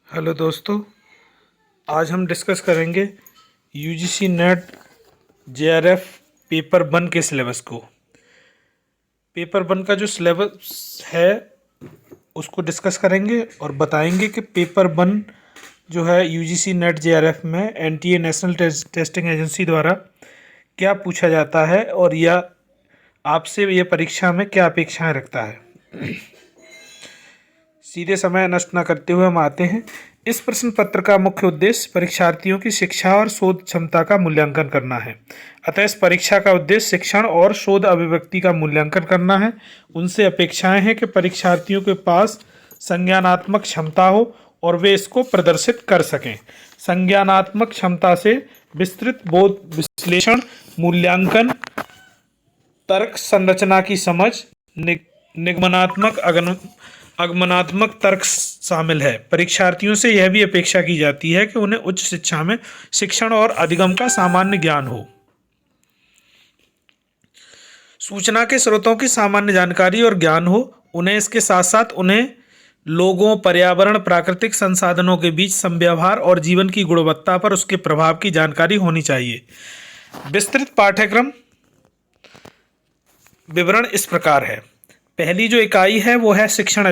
Hello दोस्तों, आज हम डिस्कस करेंगे UGC net JRF paper one के सिलेबस को। पेपर वन का जो सिलेबस है उसको डिस्कस करेंगे और बताएंगे कि पेपर वन जो है यूजीसी नेट जेआरएफ में एनटीए नेशनल टेस्टिंग एजेंसी द्वारा क्या पूछा जाता है और यह आपसे ये परीक्षा में क्या अपेक्षाएं रखता है। सीधे समय नष्ट न करते हुए हम आते हैं। इस प्रश्न पत्र का मुख्य उद्देश्य परीक्षार्थियों की शिक्षा और शोध क्षमता का मूल्यांकन करना है। अतः इस परीक्षा का उद्देश्य शिक्षण और शोध अभिव्यक्ति का मूल्यांकन करना है। उनसे अपेक्षाएं हैं कि परीक्षार्थियों के पास संज्ञानात्मक क्षमता हो और वे इसको प्रदर्शित कर सकें। संज्ञानात्मक क्षमता से विस्तृत बोध विश्लेषण, मूल्यांकन, तर्क संरचना की समझ, निगमनात्मक आगमनात्मक तर्क शामिल है। परीक्षार्थियों से यह भी अपेक्षा की जाती है कि उन्हें उच्च शिक्षा में शिक्षण और अधिगम का सामान्य ज्ञान हो। सूचना के स्रोतों की सामान्य जानकारी और ज्ञान हो। उन्हें इसके साथ साथ उन्हें लोगों, पर्यावरण, प्राकृतिक संसाधनों के बीच समव्यवहार और जीवन की गुणवत्ता पर उसके प्रभाव की जानकारी होनी चाहिए। विस्तृत पाठ्यक्रम विवरण इस प्रकार है। पहली जो इकाई है वो है शिक्षण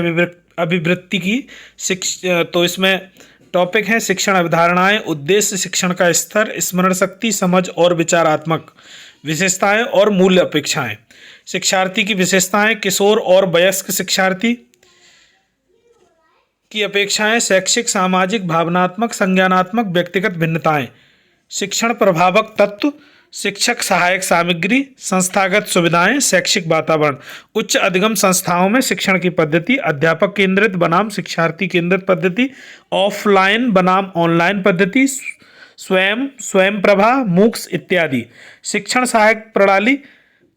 अभिवृत्ति की। तो इसमें टॉपिक है शिक्षण अवधारणाएं, उद्देश्य, शिक्षण का स्तर, स्मरण शक्ति, समझ और विचारात्मक विशेषताएं और मूल्य अपेक्षाएं। शिक्षार्थी की विशेषताएं, किशोर और वयस्क शिक्षार्थी की अपेक्षाएं, शैक्षिक, सामाजिक, भावनात्मक, संज्ञानात्मक, व्यक्तिगत भिन्नताएं, शिक्षण प्रभावक तत्व, शिक्षक सहायक सामग्री, संस्थागत सुविधाएं, शैक्षिक वातावरण। उच्च अधिगम संस्थाओं में शिक्षण की पद्धति अध्यापक केंद्रित बनाम शिक्षार्थी केंद्रित पद्धति, ऑफलाइन बनाम ऑनलाइन पद्धति, स्वयं प्रभा, मूक्स इत्यादि। शिक्षण सहायक प्रणाली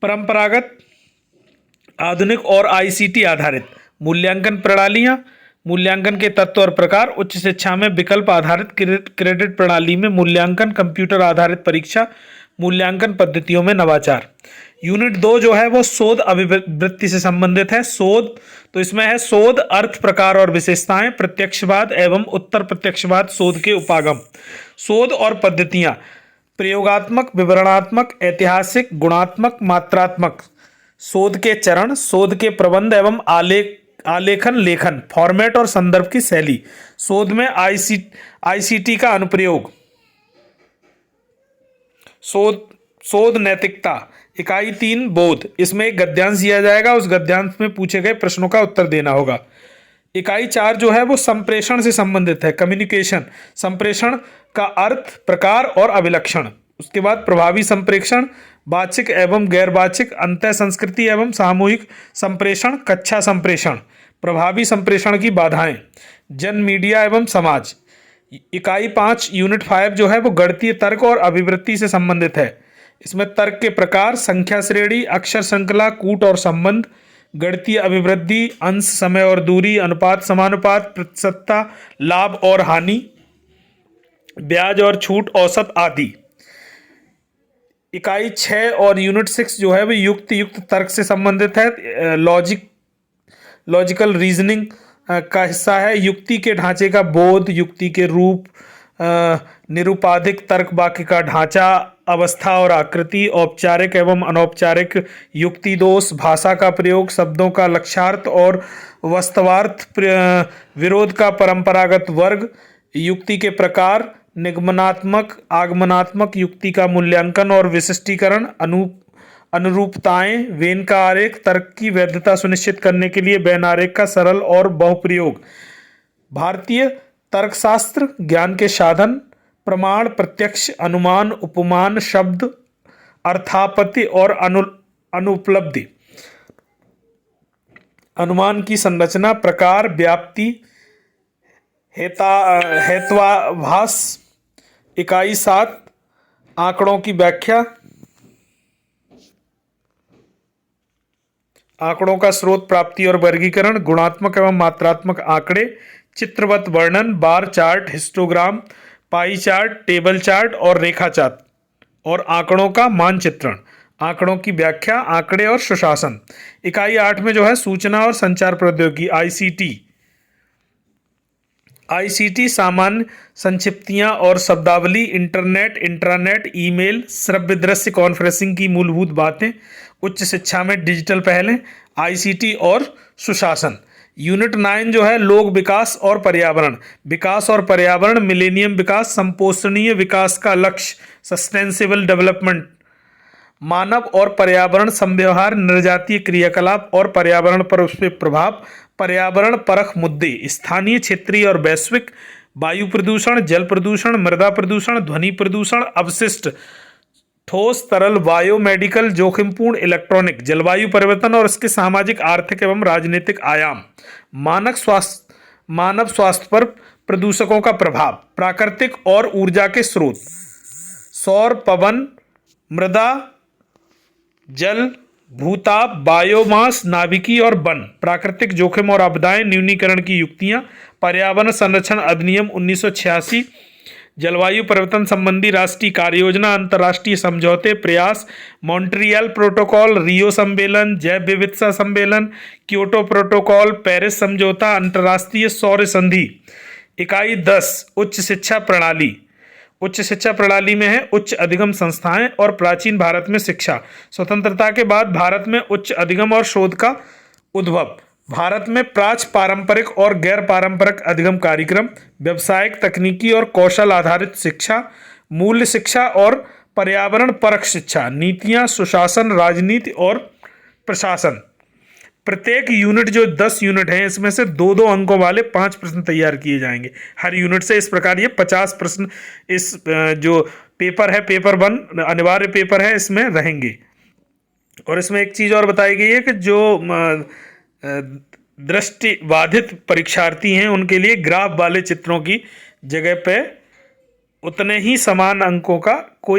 परंपरागत, आधुनिक और आईसीटी आधारित। मूल्यांकन प्रणालियां, मूल्यांकन के तत्व और प्रकार। उच्च शिक्षा में विकल्प आधारित क्रेडिट प्रणाली में मूल्यांकन, कंप्यूटर आधारित परीक्षा, मूल्यांकन पद्धतियों में नवाचार। यूनिट 2 जो है वो शोध अभिवृत्ति से संबंधित है। शोध, तो इसमें है शोध, अर्थ, प्रकार और विशेषताएं, प्रत्यक्षवाद एवं उत्तर प्रत्यक्षवाद, शोध के उपागम। शोध और पद्धतियां प्रयोगात्मक, विवरणात्मक, ऐतिहासिक, गुणात्मक, मात्रात्मक। शोध के चरण, शोध के प्रबंध एवं आलेखन, लेखन, फॉर्मेट और संदर्भ की शैली। शोध में आईसीटी का अनुप्रयोग। शोध नैतिकता। इकाई 3 बोध। इसमें एक गद्यांश दिया जाएगा, उस गद्यांश में पूछे गए प्रश्नों का उत्तर देना होगा। इकाई 4 जो है वो संप्रेषण से संबंधित है, कम्युनिकेशन। संप्रेषण का अर्थ, प्रकार और अभिलक्षण। उसके बाद प्रभावी संप्रेषण, वाचिक एवं गैर वाचिक, अंतः संस्कृति एवं सामूहिक संप्रेषण, कक्षा संप्रेषण। प्रभावी संप्रेषण की बाधाएं, जन, मीडिया एवं समाज। इकाई 5 यूनिट 5 जो है वो गणितीय तर्क और अभिवृत्ति से संबंधित है। इसमें तर्क के प्रकार, संख्या श्रेणी, अक्षर श्रृंखला, कूट और संबंध, गणितीय अभिवृद्धि, अंश, समय और दूरी, अनुपात, समानुपात, प्रतिशतता, लाभ और हानि, ब्याज और छूट, औसत आदि। इकाई 6 और यूनिट 6 जो है वो युक्त तर्क से संबंधित है। लॉजिकल रीजनिंग का हिस्सा है। युक्ति के ढांचे का बोध, युक्ति के रूप, निरूपाधिक तर्क वाक्य का ढांचा, अवस्था और आकृति, औपचारिक एवं अनौपचारिक युक्ति दोष, भाषा का प्रयोग, शब्दों का लक्ष्यार्थ और वास्तवार्थ, विरोध का परंपरागत वर्ग, युक्ति के प्रकार, निगमनात्मक, आगमनात्मक युक्ति का मूल्यांकन और विशिष्टीकरण, अनुरूपताएं, वेन का आरेख, तर्क की वैधता सुनिश्चित करने के लिए वेन आरेख का सरल और बहुप्रयोग। भारतीय तर्कशास्त्र, ज्ञान के साधन, प्रमाण, प्रत्यक्ष, अनुमान, उपमान, शब्द, अर्थापत्ति और अनुपलब्धि। अनुमान की संरचना, प्रकार, व्याप्ति, हेत्वाभास। इकाई 7 आंकड़ों की व्याख्या। आंकड़ों का स्रोत, प्राप्ति और वर्गीकरण, गुणात्मक एवं मात्रात्मक आंकड़े, चित्रवत वर्णन, bar chart, histogram, pie chart, table chart और रेखा चार्ट, और आंकड़ों का मानचित्रण। आंकड़ों की व्याख्या, आंकड़े और सुशासन। इकाई 8 में जो है सूचना और संचार प्रौद्योगिकी, आईसीटी। आईसीटी सामान्य संक्षिप्तियां और शब्दावली, इंटरनेट, इंट्रानेट, ईमेल, श्रव्य दृश्य कॉन्फ्रेंसिंग की मूलभूत बातें, उच्च शिक्षा में डिजिटल पहलें, आईसीटी और सुशासन। यूनिट 9 जो है लोक विकास और पर्यावरण। विकास और पर्यावरण, मिलेनियम विकास, संपोषणीय विकास का लक्ष्य, सस्टेनेबल डेवलपमेंट। मानव और पर्यावरण संव्यवहार, निर्जातीय क्रियाकलाप और पर्यावरण पर उसके प्रभाव, पर्यावरण परख मुद्दे, स्थानीय, क्षेत्रीय और वैश्विक, वायु प्रदूषण, जल प्रदूषण, मृदा प्रदूषण, ध्वनि प्रदूषण, अपशिष्ट, ठोस तरल, बायोमेडिकल, जोखिमपूर्ण इलेक्ट्रॉनिक, जलवायु परिवर्तन और इसके सामाजिक, आर्थिक एवं राजनीतिक आयाम, मानव स्वास्थ्य पर प्रदूषकों का प्रभाव, प्राकृतिक और ऊर्जा के स्रोत, सौर, पवन, मृदा, जल, भूताप, बायोमास, नाभिकीय और वन, प्राकृतिक जोखिम और आपदाएं, न्यूनीकरण की युक्तियां, पर्यावरण संरक्षण अधिनियम 1986, जलवायु परिवर्तन संबंधी राष्ट्रीय कार्य योजना, अंतर्राष्ट्रीय समझौते प्रयास, मॉन्ट्रियल प्रोटोकॉल, रियो सम्मेलन, जैव विविधता सम्मेलन, क्योटो प्रोटोकॉल, पेरिस समझौता, अंतर्राष्ट्रीय सौर संधि। इकाई 10 उच्च शिक्षा प्रणाली। उच्च शिक्षा प्रणाली में है उच्च अधिगम संस्थाएं और प्राचीन भारत में शिक्षा। स्वतंत्रता के बाद भारत में उच्च अधिगम और शोध का उद्भव। भारत में प्राच्य, पारंपरिक और गैर पारंपरिक अधिगम कार्यक्रम, व्यावसायिक, तकनीकी और कौशल आधारित शिक्षा, मूल्य शिक्षा और पर्यावरण परक शिक्षा, नीतियां, सुशासन, राजनीति और प्रशासन। प्रत्येक यूनिट जो 10 यूनिट हैं इसमें से 2-2 अंकों वाले 5 प्रश्न तैयार किए जाएंगे हर यूनिट से। इस प्रकार ये 50 प्रश्न इस जो पेपर है, पेपर 1 अनिवार्य पेपर है, इसमें रहेंगे। और इसमें एक चीज और बताई गई है कि जो दृष्टिबाधित परीक्षार्थी हैं उनके लिए ग्राफ वाले चित्रों की जगह पे उतने ही समान अंकों का कोई